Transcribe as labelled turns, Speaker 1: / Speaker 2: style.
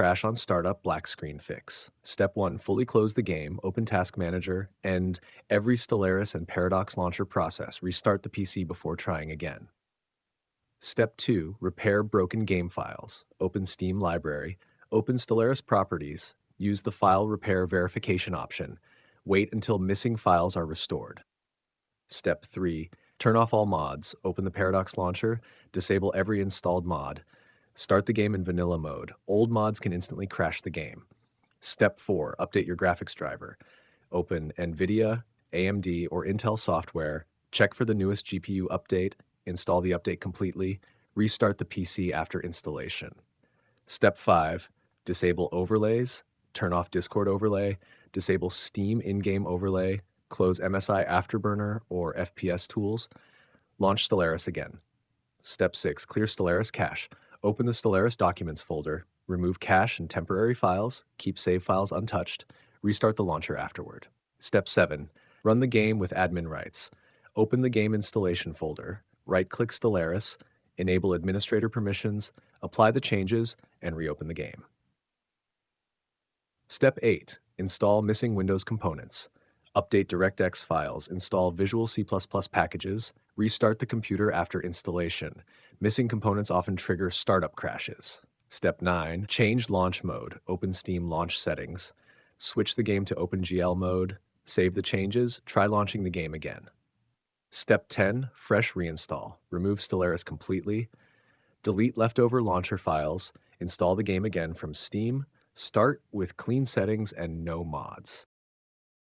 Speaker 1: Crash on startup black screen fix. Step 1. Fully close the game, open Task Manager, and every Stellaris and Paradox launcher process. Restart the PC before trying again. Step 2. Repair broken game files. Open Steam Library, open Stellaris Properties, use the File Repair Verification option. Wait until missing files are restored. Step 3. Turn off all mods, open the Paradox launcher, disable every installed mod. Start the game in vanilla mode. Old mods can instantly crash the game. Step 4. Update your graphics driver. Open NVIDIA, AMD, or Intel software. Check for the newest GPU update. Install the update completely. Restart the PC after installation. Step 5. Disable overlays. Turn off Discord overlay. Disable Steam in-game overlay. Close MSI Afterburner or FPS tools. Launch Stellaris again. Step 6. Clear Stellaris cache. Open the Stellaris Documents folder, remove cache and temporary files, keep save files untouched, restart the launcher afterward. Step 7. Run the game with admin rights. Open the game installation folder, right-click Stellaris, enable administrator permissions, apply the changes, and reopen the game. Step 8. Install missing Windows components. Update DirectX files, install Visual C++ packages, restart the computer after installation. Missing components often trigger startup crashes. Step 9. Change launch mode. Open Steam launch settings. Switch the game to OpenGL mode. Save the changes. Try launching the game again. Step 10. Fresh reinstall. Remove Stellaris completely. Delete leftover launcher files. Install the game again from Steam. Start with clean settings and no mods.